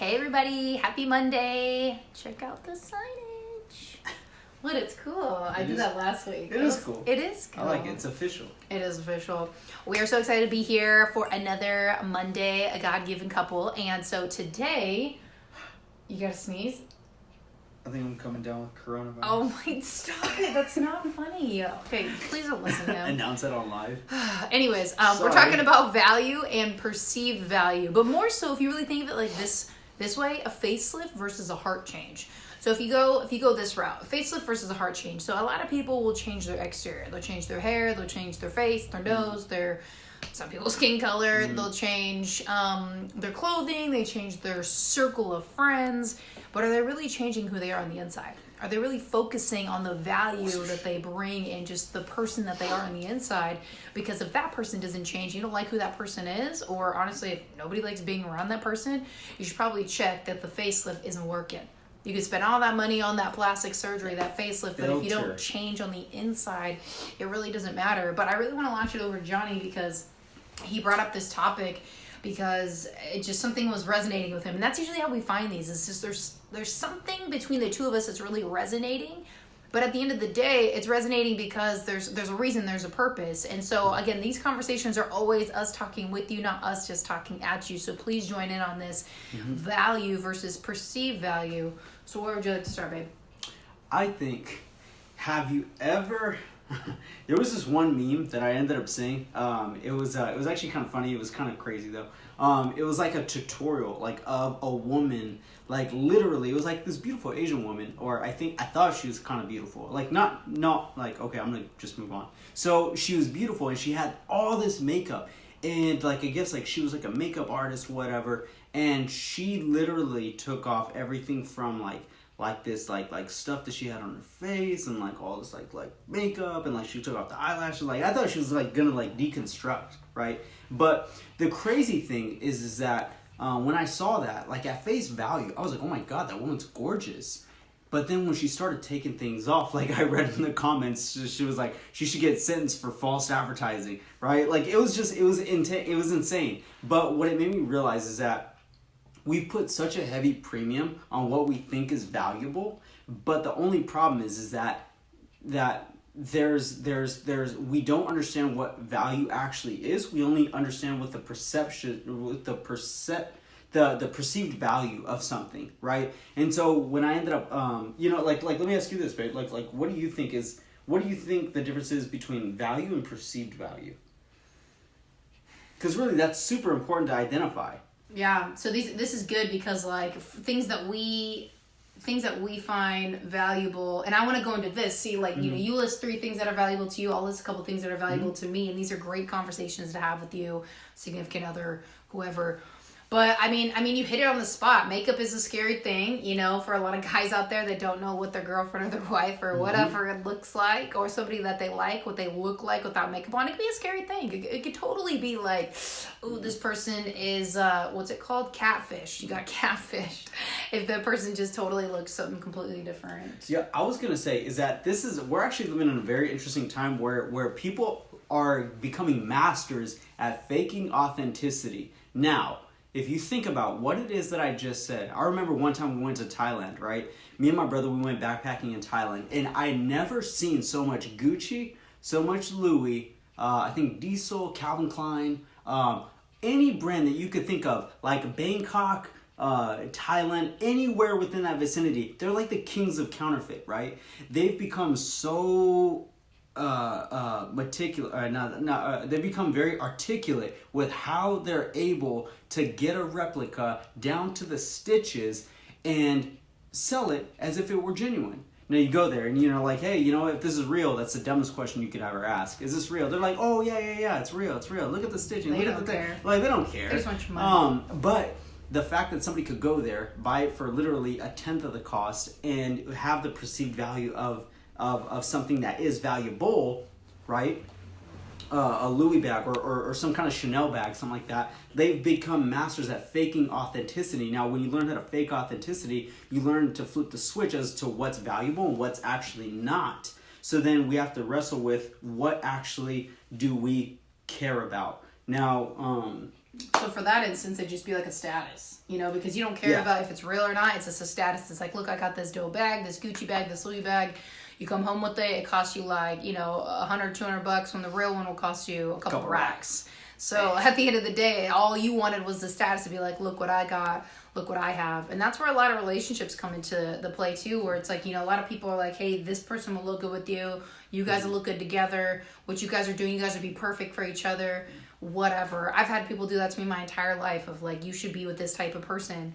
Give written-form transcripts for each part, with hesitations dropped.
Hey everybody, happy Monday. Check out the signage. What, it's cool. I did that last week. It is cool. It is cool. I like it. It's official. It is official. We are so excited to be here for another Monday, a God-given couple. And so today, you gotta sneeze? I think I'm coming down with coronavirus. Oh my, stop it. That's not funny. Okay, please don't listen to him. Announce it on live. Anyways, we're talking about value and perceived value. But more so, if you really think of it like this way, a facelift versus a heart change. So if you go this route, a facelift versus a heart change. So a lot of people will change their exterior. They'll change their hair, they'll change their face, their nose, some people's skin color, they'll change their clothing, they change their circle of friends. But are they really changing who they are on the inside? Are they really focusing on the value that they bring and just the person that they are on the inside? Because if that person doesn't change, you don't like who that person is, or honestly, if nobody likes being around that person, you should probably check that the facelift isn't working. You could spend all that money on that plastic surgery, that facelift, but if you don't change on the inside, it really doesn't matter. But I really want to launch it over to Johnny because he brought up this topic because it just something was resonating with him. And that's usually how we find these. It's just there's something between the two of us that's really resonating. But at the end of the day, it's resonating because there's a reason, there's a purpose. And so again, these conversations are always us talking with you, not us just talking at you. So please join in on this value versus perceived value. So where would you like to start, babe? I think, have you ever... There was this one meme that I ended up seeing. It was actually kind of funny. It was kind of crazy though. It was like a tutorial, like of a woman, like literally, it was like this beautiful Asian woman, or I thought she was kind of beautiful. Like not like, okay, I'm gonna just move on. So she was beautiful and she had all this makeup, and like I guess like she was like a makeup artist, whatever. And she literally took off everything from like this like stuff that she had on her face and like all this like makeup, and like she took off the eyelashes. Like I thought she was like gonna like deconstruct, right? But the crazy thing is that when I saw that, like at face value, I was like, oh my god, that woman's gorgeous. But then when she started taking things off, like I read in the comments, she was like, she should get sentenced for false advertising, right? Like it was insane. But what it made me realize is that we've put such a heavy premium on what we think is valuable, but the only problem is that there's we don't understand what value actually is. We only understand what the perceived value of something, right? And so when I ended up like let me ask you this, babe, like what do you think the difference is between value and perceived value? Because really that's super important to identify. Yeah, so this is good because like things that we find valuable, and I want to go into this. See, like you list 3 things that are valuable to you. I'll list a couple things that are valuable to me, and these are great conversations to have with you, significant other, whoever. But I mean, you hit it on the spot. Makeup is a scary thing, for a lot of guys out there that don't know what their girlfriend or their wife or whatever it looks like, or somebody that they like, what they look like without makeup on. It could be a scary thing. It could totally be like, ooh, this person is, what's it called? Catfish. You got catfished. If the person just totally looks something completely different. Yeah, I was going to say is that we're actually living in a very interesting time where people are becoming masters at faking authenticity. Now, if you think about what it is that I just said, I remember one time we went to Thailand, right? Me and my brother, we went backpacking in Thailand, and I never seen so much Gucci, so much Louis, I think Diesel, Calvin Klein, any brand that you could think of, like Bangkok, Thailand, anywhere within that vicinity. They're like the kings of counterfeit, right? They've become so they become very articulate with how they're able to get a replica down to the stitches and sell it as if it were genuine. Now you go there and like, hey, if this is real, that's the dumbest question you could ever ask. Is this real? They're like, oh yeah, it's real. Look at the stitching. They Look don't at the care. thing. Like they don't care. They just want your money. But the fact that somebody could go there, buy it for literally a tenth of the cost, and have the perceived value of something that is valuable, right? A Louis bag or some kind of Chanel bag, something like that. They've become masters at faking authenticity. Now, when you learn how to fake authenticity, you learn to flip the switch as to what's valuable and what's actually not. So then we have to wrestle with what actually do we care about. Now, So for that instance, it'd just be like a status, you know, because you don't care about if it's real or not. It's just a status. It's like, look, I got this dope bag, this Gucci bag, this Louis bag. You come home with it, it costs you like, you know, $100, $200 when the real one will cost you a couple racks. So at the end of the day, all you wanted was the status to be like, look what I got, look what I have. And that's where a lot of relationships come into the play too, where it's like, you know, a lot of people are like, hey, this person will look good with you. You guys will look good together. What you guys are doing, you guys would be perfect for each other. Whatever. I've had people do that to me my entire life of like, you should be with this type of person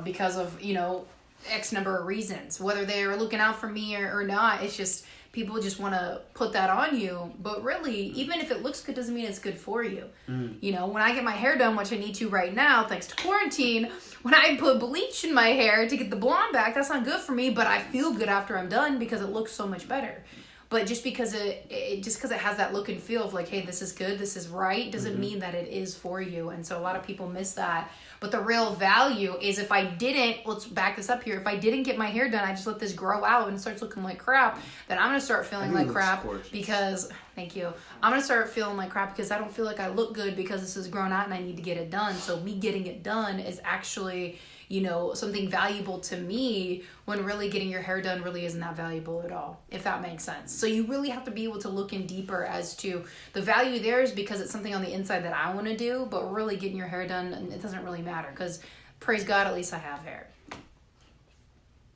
because of, you know, X number of reasons, whether they're looking out for me or not. It's just people just want to put that on you, but really, even if it looks good doesn't mean it's good for you. You know, when I get my hair done, which I need to right now thanks to quarantine, when I put bleach in my hair to get the blonde back, that's not good for me, but I feel good after I'm done because it looks so much better. But just because it has that look and feel of like, hey, this is good, this is right, doesn't mean that it is for you. And so a lot of people miss that. But the real value is if I didn't, let's back this up here, if I didn't get my hair done, I just let this grow out and it starts looking like crap, then I'm going to start feeling like crap because, thank you, I'm going to start feeling like crap because I don't feel like I look good because this is grown out and I need to get it done. So me getting it done is actually, you know, something valuable to me when really getting your hair done really isn't that valuable at all, if that makes sense. So you really have to be able to look in deeper as to the value there is because it's something on the inside that I want to do, but really getting your hair done, it doesn't really matter because praise God, at least I have hair.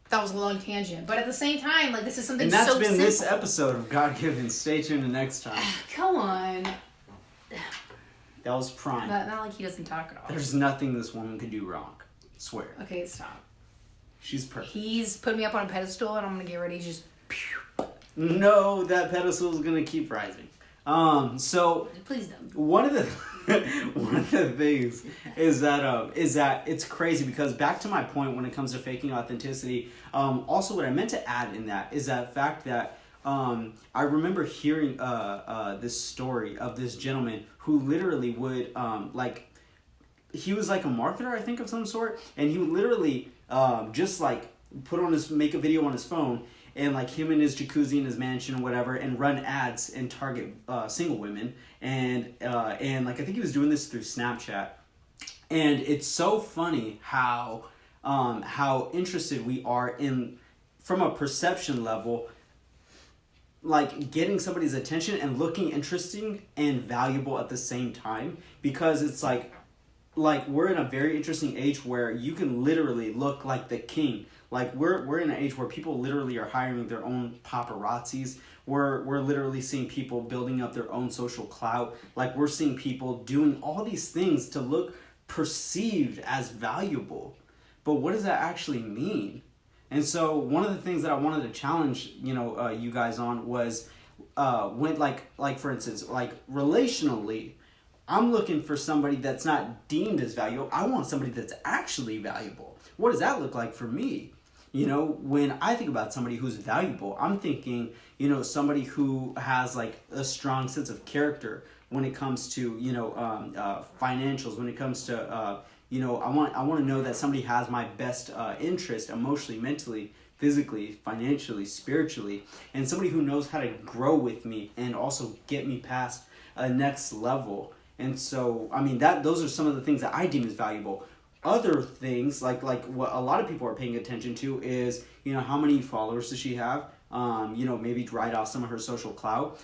That was a long tangent, but at the same time, like this is something so simple. And that's been this episode of God Given. Stay tuned to next time. Come on. That was prime. Not like he doesn't talk at all. There's nothing this woman could do wrong. Swear. Okay, stop. She's perfect. He's putting me up on a pedestal, and I'm gonna get ready to just. No, that pedestal is gonna keep rising. So please don't. One of the things is that it's crazy because back to my point when it comes to faking authenticity. Also, what I meant to add in that is that fact that I remember hearing this story of this gentleman who literally would he was like a marketer, I think, of some sort, and he would literally just like make a video on his phone and like him in his jacuzzi in his mansion or whatever and run ads and target single women and like I think he was doing this through Snapchat. And it's so funny how interested we are in, from a perception level, like getting somebody's attention and looking interesting and valuable at the same time, because it's like we're in a very interesting age where you can literally look like the king. Like we're in an age where people literally are hiring their own paparazzis. We're literally seeing people building up their own social clout. Like we're seeing people doing all these things to look perceived as valuable. But what does that actually mean? And so one of the things that I wanted to challenge, you guys on was when like for instance, like relationally, I'm looking for somebody that's not deemed as valuable. I want somebody that's actually valuable. What does that look like for me? When I think about somebody who's valuable, I'm thinking, somebody who has like a strong sense of character when it comes to, financials, when it comes to, I want to know that somebody has my best interest emotionally, mentally, physically, financially, spiritually, and somebody who knows how to grow with me and also get me past a next level. And so, those are some of the things that I deem as valuable. Other things, like what a lot of people are paying attention to is, how many followers does she have? Maybe write off some of her social clout.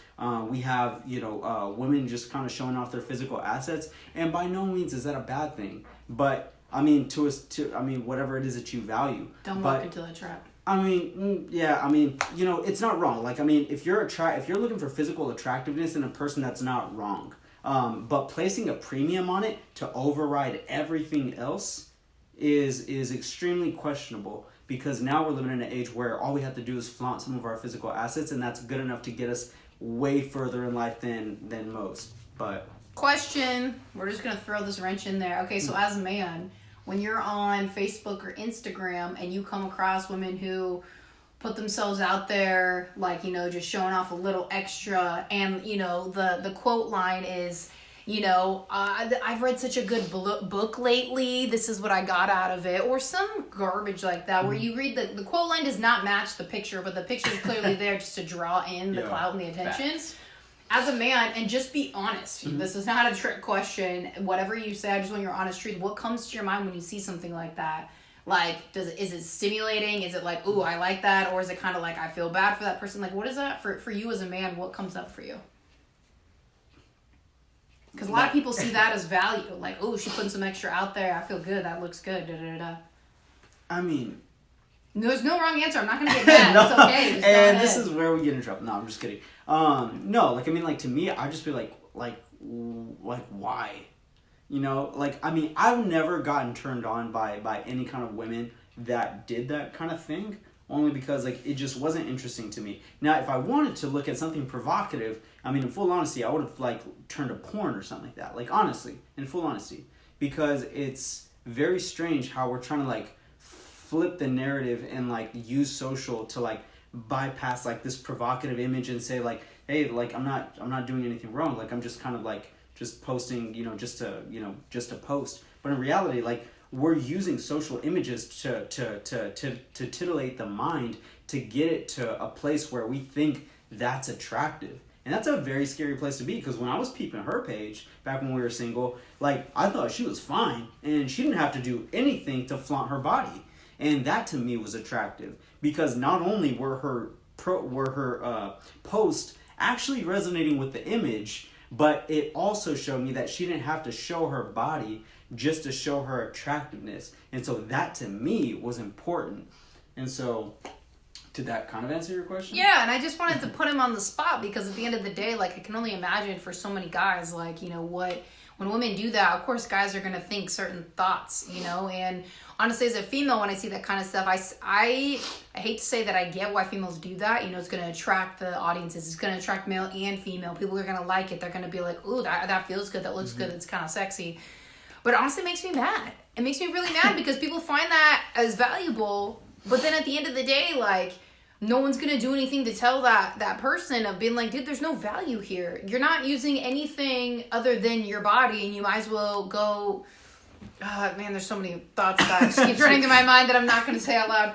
We have, women just kind of showing off their physical assets. And by no means is that a bad thing. But, whatever it is that you value. Don't walk into that trap. It's not wrong. If you're looking for physical attractiveness in a person, that's not wrong. But placing a premium on it to override everything else is extremely questionable, because now we're living in an age where all we have to do is flaunt some of our physical assets, and that's good enough to get us way further in life than most. But question, we're just going to throw this wrench in there. Okay, so as a man, when you're on Facebook or Instagram and you come across women who put themselves out there, just showing off a little extra, and, the quote line is, I've read such a good book lately, this is what I got out of it, or some garbage like that, where you read the quote line does not match the picture, but the picture is clearly there just to draw in the clout and the attention. Facts. as a man, and just be honest. This is not a trick question. Whatever you say, I just want your honest truth. What comes to your mind when you see something like that? Like, is it stimulating? Is it like, ooh, I like that? Or is it kind of like, I feel bad for that person? Like, what is that for you as a man? What comes up for you? Because a lot of people see that as value. Like, oh, she's putting some extra out there. I feel good. That looks good. Da, da, da. I mean... There's no wrong answer. I'm not going to get mad. No, it's okay. Just and this is where we get in trouble. No, I'm just kidding. No, like, I mean, like, to me, I'd just be like, why? You know, like, I mean, I've never gotten turned on by any kind of women that did that kind of thing, only because, like, it just wasn't interesting to me. Now, if I wanted to look at something provocative, I mean, in full honesty, I would have, like, turned to porn or something like that. Like, honestly, in full honesty. Because it's very strange how we're trying to, like, flip the narrative and, like, use social to, like, bypass, like, this provocative image and say, like, hey, like, I'm not doing anything wrong. Like, I'm just kind of, like, just posting, you know, just to post. But in reality, like, we're using social images to titillate the mind, to get it to a place where we think that's attractive. And that's a very scary place to be, because when I was peeping her page back when we were single, like, I thought she was fine and she didn't have to do anything to flaunt her body. And that to me was attractive, because not only were her posts actually resonating with the image, but it also showed me that she didn't have to show her body just to show her attractiveness. And so that to me was important. And so, did that kind of answer your question? Yeah, and I just wanted to put him on the spot, because at the end of the day, like, I can only imagine for so many guys, like, you know, when women do that, of course guys are going to think certain thoughts, you know. And honestly, as a female, when I see that kind of stuff, I hate to say that I get why females do that. You know, it's going to attract the audiences. It's going to attract male and female. People are going to like it. They're going to be like, ooh, that feels good. That looks good. It's kind of sexy. But it honestly makes me mad. It makes me really mad, because people find that as valuable. But then at the end of the day, like, no one's going to do anything to tell that person of being like, dude, there's no value here. You're not using anything other than your body, and you might as well go... man, there's so many thoughts that just keep running through my mind that I'm not going to say out loud.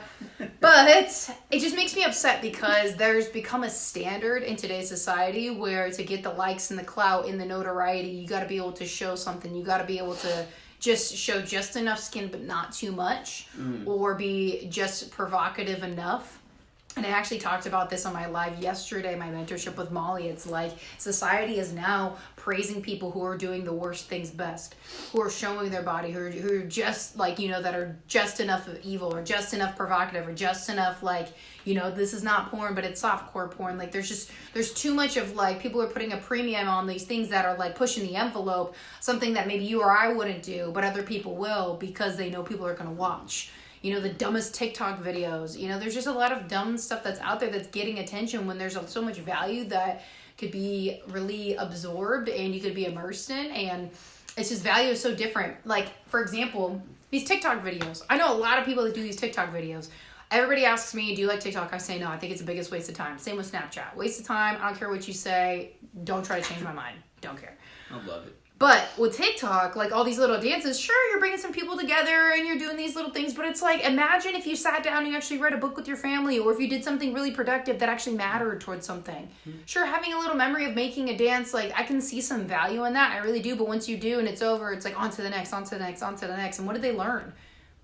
But it just makes me upset, because there's become a standard in today's society where to get the likes and the clout and the notoriety, you got to be able to show something. You got to be able to just show just enough skin but not too much, or be just provocative enough. And I actually talked about this on my live yesterday, my mentorship with Molly. It's like society is now praising people who are doing the worst things best, who are showing their body, who are just like, you know, that are just enough of evil, or just enough provocative, or just enough like, you know, this is not porn, but it's softcore porn. Like, there's too much of, like, people are putting a premium on these things that are like pushing the envelope, something that maybe you or I wouldn't do, but other people will, because they know people are going to watch. You know, the dumbest TikTok videos. You know, there's just a lot of dumb stuff that's out there that's getting attention, when there's so much value that could be really absorbed and you could be immersed in. And it's just, value is so different. Like, for example, these TikTok videos. I know a lot of people that do these TikTok videos. Everybody asks me, do you like TikTok? I say no. I think it's the biggest waste of time. Same with Snapchat. Waste of time. I don't care what you say. Don't try to change my mind. Don't care. I love it. But with TikTok, like, all these little dances, sure, you're bringing some people together and you're doing these little things, but it's like, imagine if you sat down and you actually read a book with your family, or if you did something really productive that actually mattered towards something. Sure, having a little memory of making a dance, like, I can see some value in that. I really do. But once you do and it's over, it's like, on to the next, on to the next, on to the next. And what did they learn?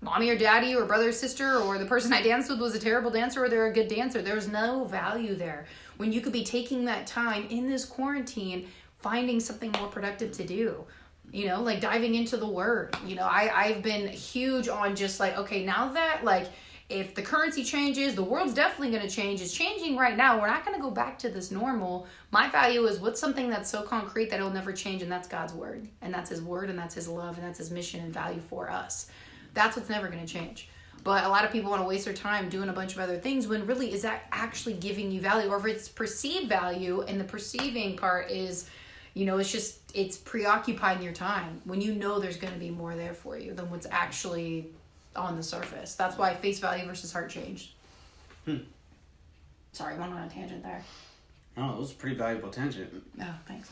Mommy or daddy or brother or sister or the person I danced with was a terrible dancer, or they're a good dancer. There's no value there. When you could be taking that time in this quarantine, finding something more productive to do. You know, like diving into the word. You know, I've been huge on just like, okay, now that, like, if the currency changes, the world's definitely going to change. It's changing right now. We're not going to go back to this normal. My value is what's something that's so concrete that it'll never change, and that's God's word. And that's his word, and that's his love, and that's his mission and value for us. That's what's never going to change. But a lot of people want to waste their time doing a bunch of other things, when really, is that actually giving you value? Or if it's perceived value, and the perceiving part is, you know, it's preoccupying your time when you know there's going to be more there for you than what's actually on the surface. That's why face value versus heart change. Sorry, I went on a tangent there. Oh, it was a pretty valuable tangent. Oh, thanks.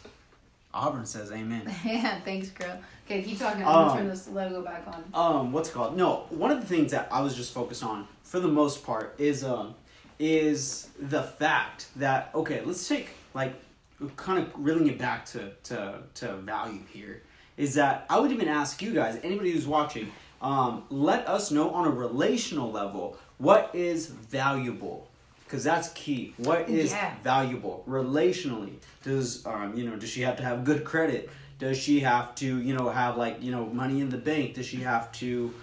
Auburn says amen. Yeah, thanks, girl. Okay, keep talking. I'm going to turn this logo back on. What's it called? No, one of the things that I was just focused on, for the most part, is the fact that, okay, let's take, like, kind of reeling it back to value here is that I would even ask you guys, anybody who's watching, let us know on a relational level what is valuable, because that's key. What is valuable relationally? Does does she have to have good credit? Does she have to have money in the bank? Does she have to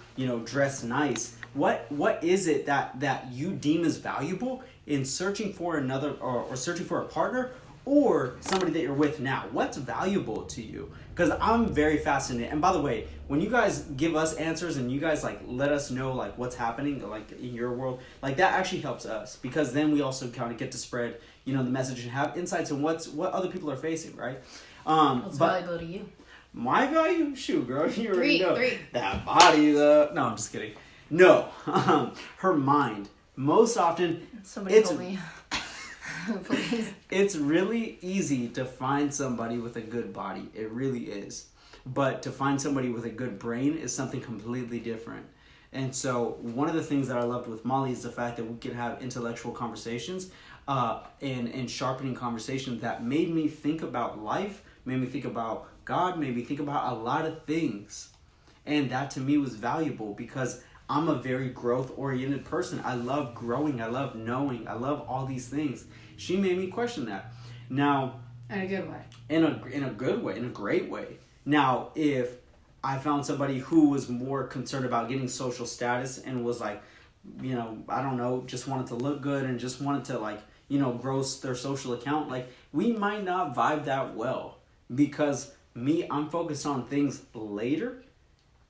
dress nice? What is it that you deem as valuable in searching for another or searching for a partner or somebody that you're with now? What's valuable to you? Because I'm very fascinated. And by the way, when you guys give us answers and you guys let us know what's happening in your world, that actually helps us, because then we also kind of get to spread the message and have insights on what other people are facing, right? What's valuable to you? My value? Shoot, girl, you already know. Three. That body, though. No, I'm just kidding. No, her mind. Most often, Somebody told me. Please. It's really easy to find somebody with a good body. It really is. But to find somebody with a good brain is something completely different. And so one of the things that I loved with Molly is the fact that we could have intellectual conversations and sharpening conversations that made me think about life, made me think about God, made me think about a lot of things. And that to me was valuable because I'm a very growth-oriented person. I love growing. I love knowing. I love all these things. She made me question that. Now, in a good way. In a good way, in a great way. Now, if I found somebody who was more concerned about getting social status and was I don't know, just wanted to look good and just wanted to grow their social account, we might not vibe that well, because I'm focused on things later.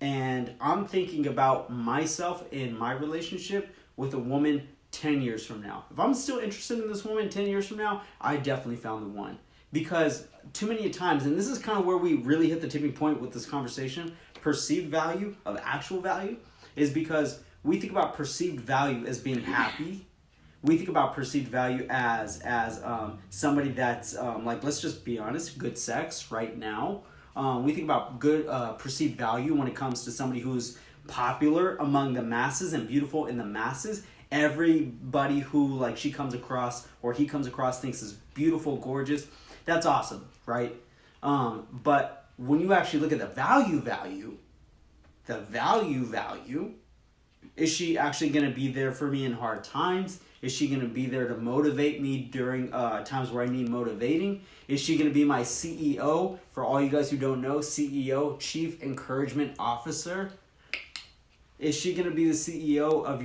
And I'm thinking about myself in my relationship with a woman 10 years from now. If I'm still interested in this woman 10 years from now, I definitely found the one. Because too many times, and this is kind of where we really hit the tipping point with this conversation, perceived value of actual value, is because we think about perceived value as being happy. We think about perceived value as somebody that's, let's just be honest, good sex right now. We think about good perceived value when it comes to somebody who's popular among the masses and beautiful in the masses. Everybody who she comes across or he comes across thinks is beautiful, gorgeous. That's awesome, right? But when you actually look at the value, is she actually going to be there for me in hard times? Is she going to be there to motivate me during times where I need motivating? Is she going to be my CEO? For all you guys who don't know, CEO, Chief Encouragement Officer. Is she going to be the CEO of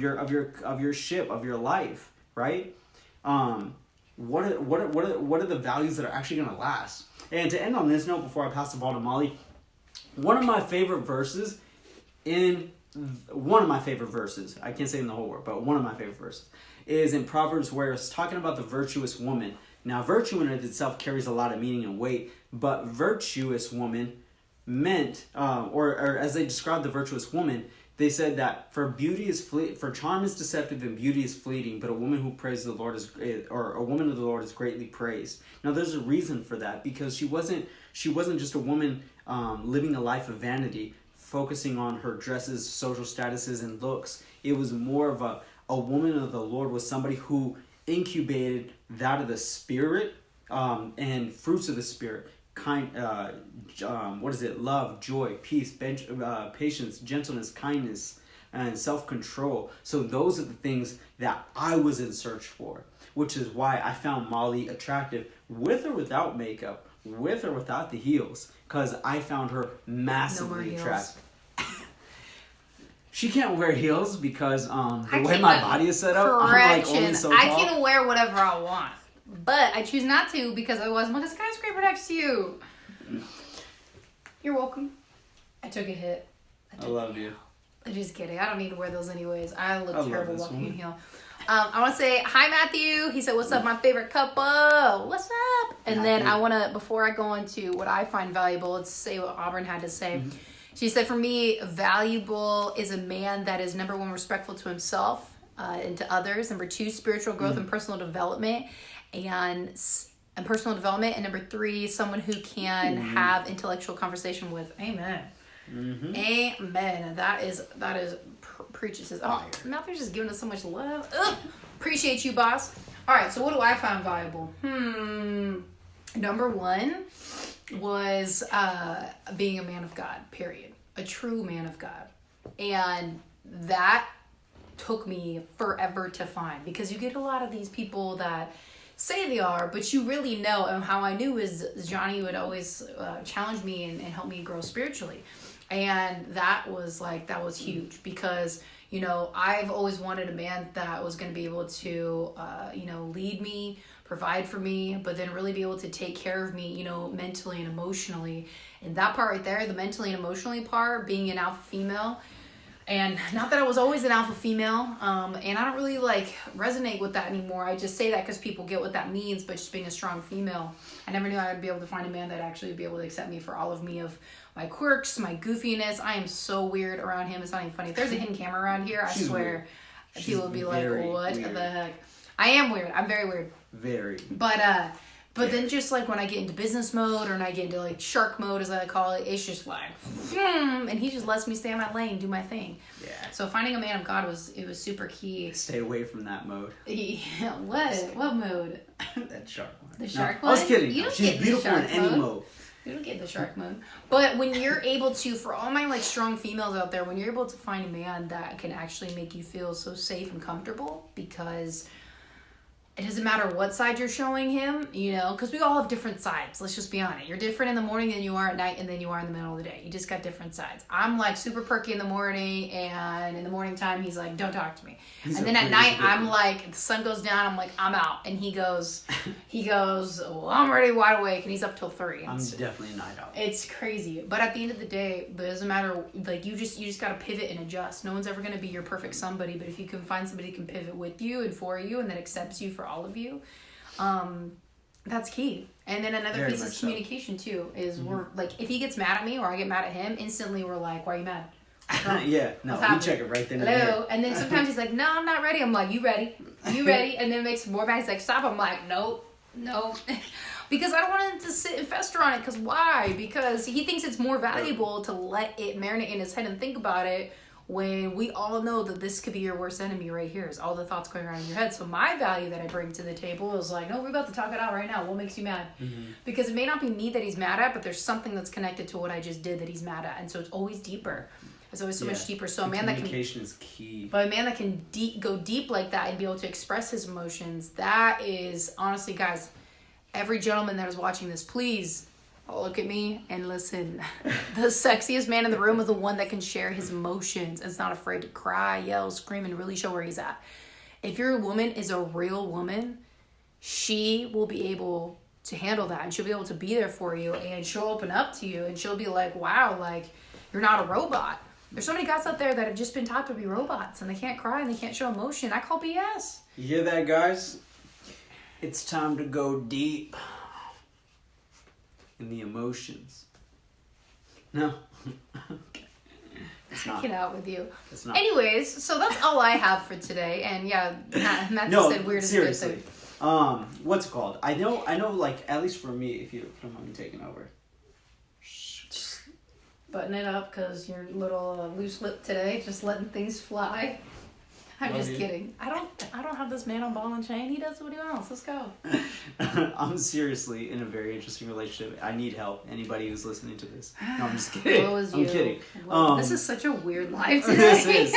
your ship, of your life, right? What are the values that are actually going to last? And to end on this note, before I pass the ball to Molly, one of my favorite verses, I can't say in the whole word, but one of my favorite verses, is in Proverbs, where it's talking about the virtuous woman. Now, virtue in it itself carries a lot of meaning and weight, but virtuous woman meant, or as they described the virtuous woman, they said that for charm is deceptive and beauty is fleeting, but a woman who praises the Lord or a woman of the Lord is greatly praised. Now, there's a reason for that, because she wasn't just a woman living a life of vanity, focusing on her dresses, social statuses, and looks. It was more of a woman of the Lord was somebody who incubated that of the Spirit and fruits of the Spirit. Love, joy, peace, patience, gentleness, kindness, and self-control. So those are the things that I was in search for, which is why I found Molly attractive with or without makeup, with or without the heels, because I found her massively attractive. She can't wear heels because the way my body is set up, I'm only so tall. I can wear whatever I want, but I choose not to because otherwise I'm like a skyscraper next to you. You're welcome. I took a hit. I love you. I'm just kidding. I don't need to wear those anyways. I look terrible walking in heel. I want to say hi, Matthew. He said, "What's up, my favorite couple? What's up?" And then I want to, before I go into what I find valuable, let's say what Auburn had to say. Mm-hmm. She said, for me, valuable is a man that is, number one, respectful to himself and to others. Number two, spiritual growth and personal development. And number three, someone who can have intellectual conversation with. Amen. Mm-hmm. Amen. That is preaches his. Oh, Matthew's just giving us so much love. Ugh. Appreciate you, boss. All right, so what do I find valuable? Number one was being a man of God, period. A true man of God. And that took me forever to find, because you get a lot of these people that say they are, but you really know. And how I knew is Johnny would always challenge me and help me grow spiritually. And that was huge, because I've always wanted a man that was going to be able to lead me, provide for me, but then really be able to take care of me, mentally and emotionally. And that part right there, the mentally and emotionally part, being an alpha female. And not that I was always an alpha female, and I don't really resonate with that anymore. I just say that because people get what that means, but just being a strong female, I never knew I would be able to find a man that actually would be able to accept me for all of me, of my quirks, my goofiness. I am so weird around him. It's not even funny. If there's a hidden camera around here, I swear, people would be like, what weird. The heck? I am weird. I'm very weird. Very. But then just when I get into business mode, or when I get into shark mode, as I call it, it's just and he just lets me stay in my lane, do my thing. Yeah. So finding a man of God was super key. Stay away from that mode. Yeah. What mode? That shark one. The shark one? I was kidding. You don't She's get beautiful the in shark any mode. mode. You don't get the shark mode. But when you're able to, for all my strong females out there, when you're able to find a man that can actually make you feel so safe and comfortable, because it doesn't matter what side you're showing him, because we all have different sides. Let's just be honest. You're different in the morning than you are at night, and then you are in the middle of the day. You just got different sides. I'm super perky in the morning, and in the morning time, he's like, don't talk to me. And then at night, I'm like, the sun goes down, I'm like, I'm out. And he goes, well, I'm already wide awake, and he's up till 3. I'm definitely a night out. It's crazy. But at the end of the day, it doesn't matter. You just got to pivot and adjust. No one's ever going to be your perfect somebody, but if you can find somebody who can pivot with you and for you, and that accepts you for all of you, that's key. And then another piece is communication too, is we're if he gets mad at me or I get mad at him, instantly we're like, why are you mad? Yeah, no, we check it right then and there. Hello. And then sometimes he's like, no, I'm not ready. I'm like, you ready? You ready? And then it makes him more mad. He's like, stop. I'm like, no. Because I don't want him to sit and fester on it. Because why? Because he thinks it's more valuable to let it marinate in his head and think about it, when we all know that this could be your worst enemy right here, is all the thoughts going around in your head. So my value that I bring to the table is no, we're about to talk it out right now. What makes you mad? Mm-hmm. Because it may not be me that he's mad at, but there's something that's connected to what I just did that he's mad at. And so it's always deeper. It's always so much deeper. So a man that can... Communication is key. But a man that can go deep like that and be able to express his emotions, that is... Honestly, guys, every gentleman that is watching this, please... look at me and listen. The sexiest man in the room is the one that can share his emotions and is not afraid to cry, yell, scream, and really show where he's at. If your woman is a real woman, she will be able to handle that, and she'll be able to be there for you, and she'll open up to you, and she'll be like, wow, you're not a robot. There's so many guys out there that have just been taught to be robots, and they can't cry and they can't show emotion. I call BS. You hear that, guys? It's time to go deep in the emotions. No. It's not. Get out with you. It's not. Anyways, so that's all I have for today. And yeah, Matthew said weird as seriously. What's it called? I know, at least for me, if you don't mind me taking over. Button it up because you're a little loose lip today, just letting things fly. I'm just kidding. I don't have this man on ball and chain. He does what he wants. Let's go. I'm seriously in a very interesting relationship. I need help. Anybody who's listening to this. No, I'm just kidding. I'm kidding. This is such a weird life today. This is.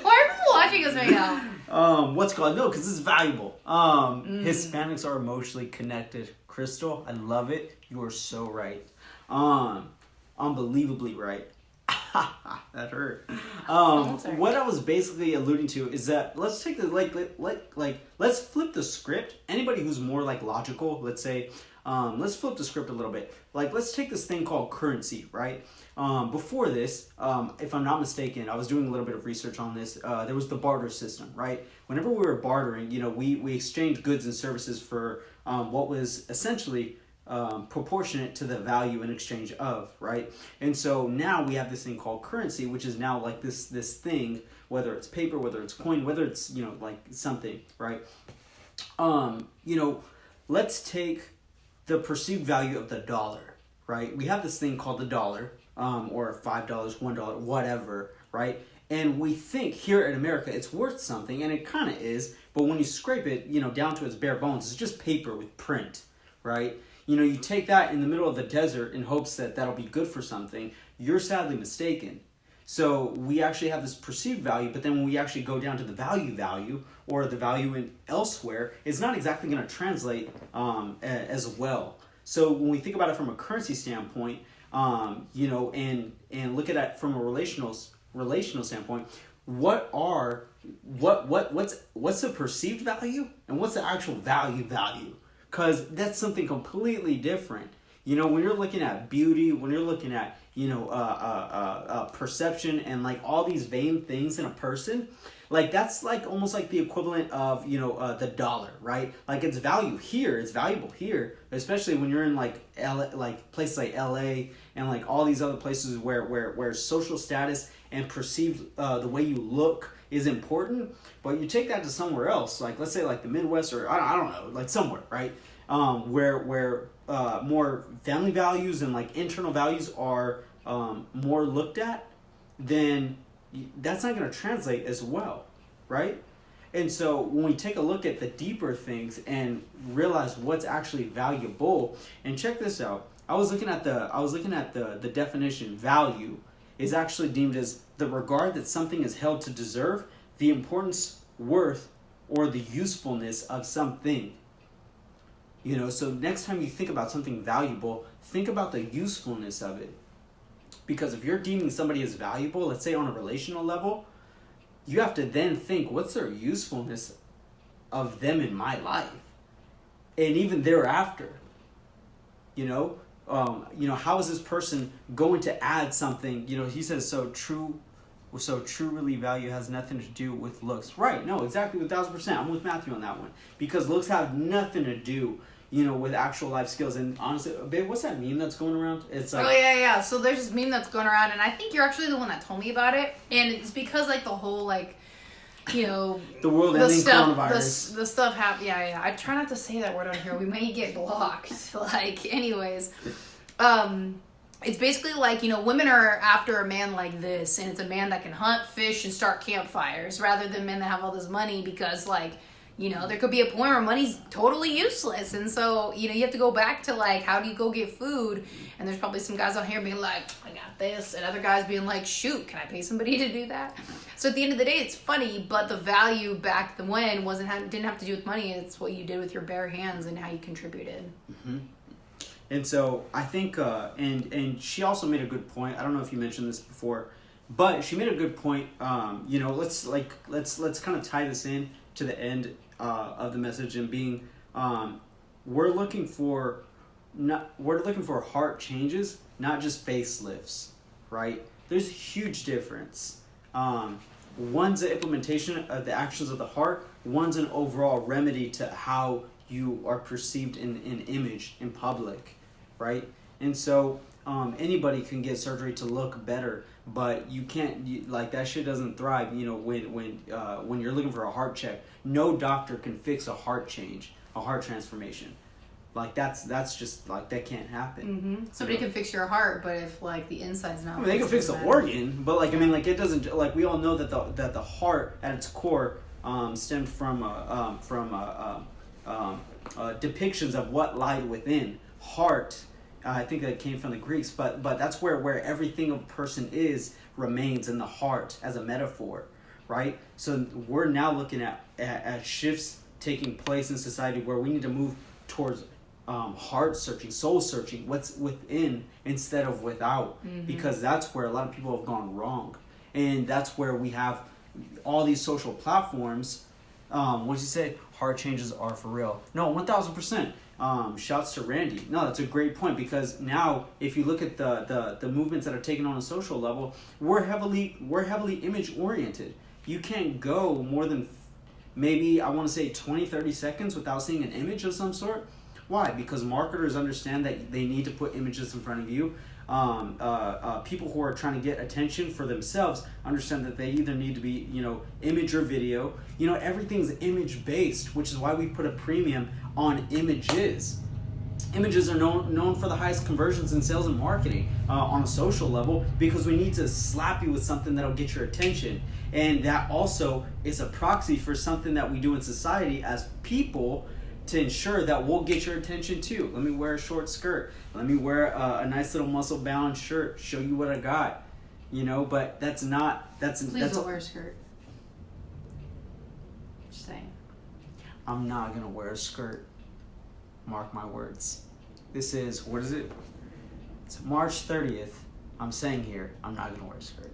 Why are people watching us right now? What's it called? No, because this is valuable. Hispanics are emotionally connected. Crystal, I love it. You are so right. Unbelievably right. That hurt. What I was basically alluding to is that let's take the let's flip the script. Anybody who's more logical, let's say, let's flip the script a little bit. Let's take this thing called currency, right? Before this, if I'm not mistaken, I was doing a little bit of research on this. There was the barter system, right? Whenever we were bartering, we exchanged goods and services for what was essentially proportionate to the value in exchange of, right? And so now we have this thing called currency, which is now this thing, whether it's paper, whether it's coin, whether it's something, right? Let's take the perceived value of the dollar, right? We have this thing called the dollar, or $5, $1, whatever, right? And we think here in America it's worth something, and it kind of is, but when you scrape it, down to its bare bones, it's just paper with print. right? You know, you take that in the middle of the desert in hopes that that'll be good for something. You're sadly mistaken. So we actually have this perceived value, but then when we actually go down to the value, or the value in elsewhere, it's not exactly going to translate as well. So when we think about it from a currency standpoint, you know, and look at it from a relational standpoint, what's the perceived value and what's the actual value? Because that's something completely different. You know, when you're looking at beauty, when you're looking at, you know, perception and like all these vain things in a person, like that's like almost like the equivalent of, you know, the dollar, right? Like its value here, it's valuable here, especially when you're in like places like LA and like all these other places where social status and perceived the way you look is important. But you take that to somewhere else, like let's say like the Midwest, or I don't know, like somewhere, right? Where more family values and like internal values are more looked at, then that's not going to translate as well, right? And so when we take a look at the deeper things and realize what's actually valuable, and check this out, I was looking at the definition. Value is actually deemed as the regard that something is held to deserve, the importance, worth, or the usefulness of something. You know, so next time you think about something valuable, think about the usefulness of it. Because if you're deeming somebody as valuable, let's say on a relational level, you have to then think, what's their usefulness of them in my life? And even thereafter, you know, how is this person going to add something? You know, he says, so true really value has nothing to do with looks. Right, no, exactly, 1,000%. I'm with Matthew on that one. Because looks have nothing to do, you know, with actual life skills. And honestly, babe, what's that meme that's going around? It's like, oh yeah. So there's this meme that's going around, and I think you're actually the one that told me about it. And it's because like the whole like, you know, the world ending coronavirus. The stuff happened. Yeah. I try not to say that word on here. We may get blocked. Like, anyways, it's basically like, you know, women are after a man like this, and it's a man that can hunt, fish, and start campfires, rather than men that have all this money, because like, you know, there could be a point where money's totally useless. And so, you know, you have to go back to like, how do you go get food? And there's probably some guys out here being like, I got this. And other guys being like, shoot, can I pay somebody to do that? So at the end of the day, it's funny, but the value back when didn't have to do with money. It's what you did with your bare hands and how you contributed. Mm-hmm. And so I think, and she also made a good point. I don't know if you mentioned this before, but she made a good point. You know, let's kind of tie this in to the end of the message, and being, we're looking for heart changes, not just facelifts, right? There's a huge difference. One's an implementation of the actions of the heart. One's an overall remedy to how you are perceived in image in public, right? And so anybody can get surgery to look better, but you can't, like, that shit doesn't thrive. You know, when you're looking for a heart check, no doctor can fix a heart change, a heart transformation. Like that's just like, that can't happen. Mm-hmm. Somebody can fix your heart, but if like the inside's not, I mean, they can fix the organ, but like, I mean, like, it doesn't, like, we all know that the heart at its core stemmed from depictions of what lied within. Heart, I think that came from the Greeks, but that's where everything a person remains in the heart as a metaphor, right? So we're now looking at shifts taking place in society where we need to move towards heart searching, soul searching, what's within instead of without, because that's where a lot of people have gone wrong. And that's where we have all these social platforms. What did you say? Heart changes are for real. No, 1,000%. Shouts to Randy. No, that's a great point, because now if you look at the movements that are taken on a social level, we're heavily image oriented. You can't go more than maybe, I want to say 20-30 seconds without seeing an image of some sort. Why? Because marketers understand that they need to put images in front of you. People who are trying to get attention for themselves understand that they either need to be, you know, image or video. You know, everything's image based, which is why we put a premium on images. Images are known for the highest conversions in sales and marketing on a social level, because we need to slap you with something that'll get your attention. And that also is a proxy for something that we do in society as people, to ensure that we'll get your attention too. Let me wear a short skirt. Let me wear a nice little muscle bound shirt. Show you what I got. But that's not. Please don't wear a skirt. Just saying. I'm not gonna wear a skirt. Mark my words. This is, what is it? It's March 30th. I'm saying here, I'm not gonna wear a skirt.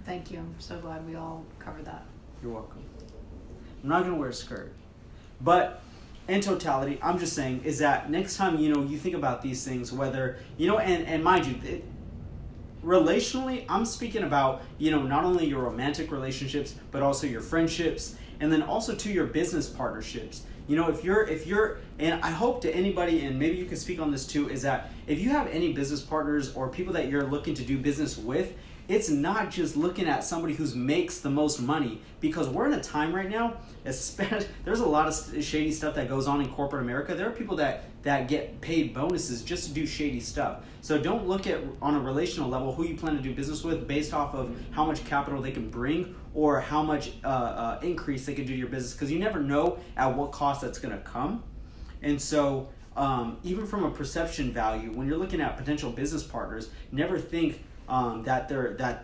Thank you. I'm so glad we all covered that. You're welcome. I'm not gonna wear a skirt. But in totality, I'm just saying is that next time, you think about these things, whether, and mind you, relationally, I'm speaking about, not only your romantic relationships, but also your friendships, and then also to your business partnerships. If you're, and I hope to anybody, and maybe you can speak on this too, is that if you have any business partners or people that you're looking to do business with, it's not just looking at somebody who makes the most money, because we're in a time right now, there's a lot of shady stuff that goes on in corporate America. There are people that get paid bonuses just to do shady stuff. So don't look at, on a relational level, who you plan to do business with based off of how much capital they can bring or how much increase they can do to your business, because you never know at what cost that's going to come. And so even from a perception value, when you're looking at potential business partners, never think that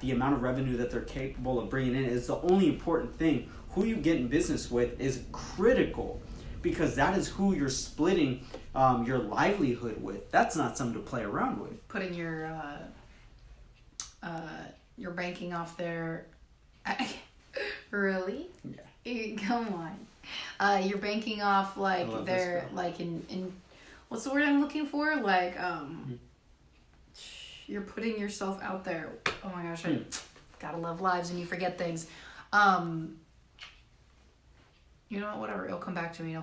the amount of revenue that they're capable of bringing in is the only important thing. Who you get in business with is critical, because that is who you're splitting your livelihood with. That's not something to play around with. Putting your banking off there. Really? Yeah. Come on. You're banking off like they're like in what's the word I'm looking for? Like you're putting yourself out there. Oh my gosh, I gotta love lives and you forget things. You know what, whatever, it'll come back to me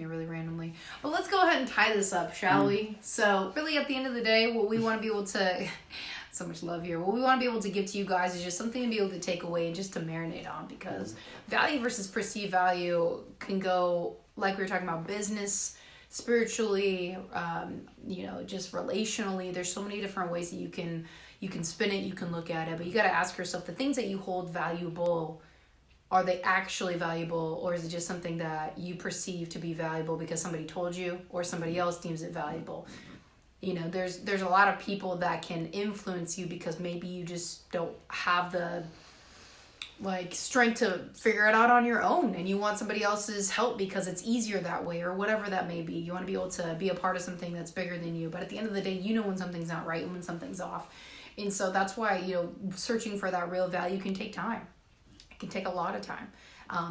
really randomly. But let's go ahead and tie this up, shall we? So really at the end of the day, what we want to be able to, so much love here, what we want to be able to give to you guys is just something to be able to take away and just to marinate on, because value versus perceived value can go, like we were talking about, business, spiritually, just relationally. There's so many different ways that you can spin it, you can look at it, but you got to ask yourself, the things that you hold valuable, are they actually valuable, or is it just something that you perceive to be valuable because somebody told you or somebody else deems it valuable? There's a lot of people that can influence you because maybe you just don't have the strength to figure it out on your own, and you want somebody else's help because it's easier that way, or whatever that may be. You want to be able to be a part of something that's bigger than you, but at the end of the day, you know when something's not right and when something's off. And so that's why, searching for that real value can take time. It can take a lot of time,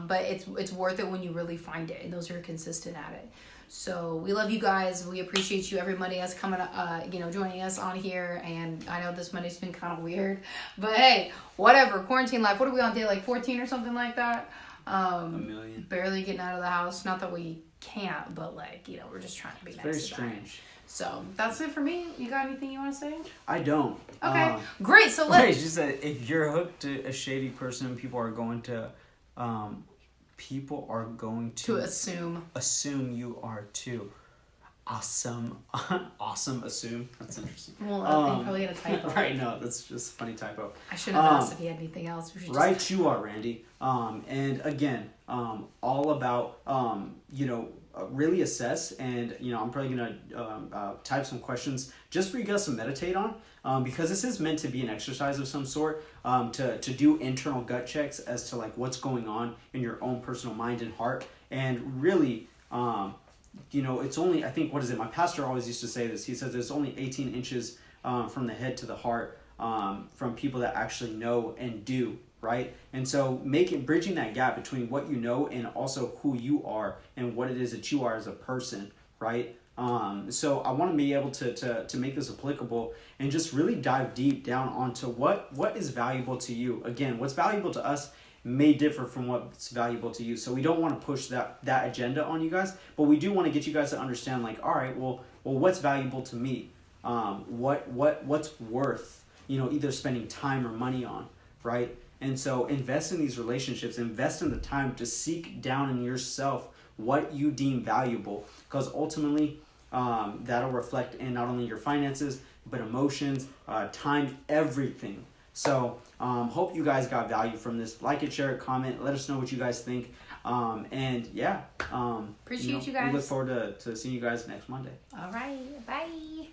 but it's worth it when you really find it, and those who are consistent at it. So we love you guys. We appreciate you every Monday us coming, joining us on here. And I know this Monday's been kind of weird, but hey, whatever. Quarantine life. What are we on, day 14 or something like that? A million. Barely getting out of the house. Not that we can't, but we're just trying to be nice. Very strange. So that's it for me. You got anything you want to say? I don't. Okay, great. So let's. She said, if you're hooked to a shady person, people are going to assume you are too. Awesome. Assume. That's interesting. Well, you probably had a typo. Right, no, that's just a funny typo. I shouldn't have asked if he had anything else. Right, you are, Randy. And again, all about, really assess, and I'm probably gonna type some questions just for you guys to meditate on, because this is meant to be an exercise of some sort, to do internal gut checks as to what's going on in your own personal mind and heart. And really, it's only, I think, what is it, my pastor always used to say this, he says it's only 18 inches from the head to the heart, from people that actually know and do. Right? And so bridging that gap between what you know and also who you are and what it is that you are as a person, right? So I want to be able to make this applicable and just really dive deep down onto what is valuable to you. Again, what's valuable to us may differ from what's valuable to you. So we don't want to push that agenda on you guys, but we do want to get you guys to understand, all right, well, what's valuable to me? What's worth, either spending time or money on, right? And so invest in these relationships, invest in the time to seek down in yourself what you deem valuable, because ultimately that'll reflect in not only your finances, but emotions, time, everything. So hope you guys got value from this. Like it, share it, comment. Let us know what you guys think. And yeah, appreciate you guys. We look forward to seeing you guys next Monday. All right, bye.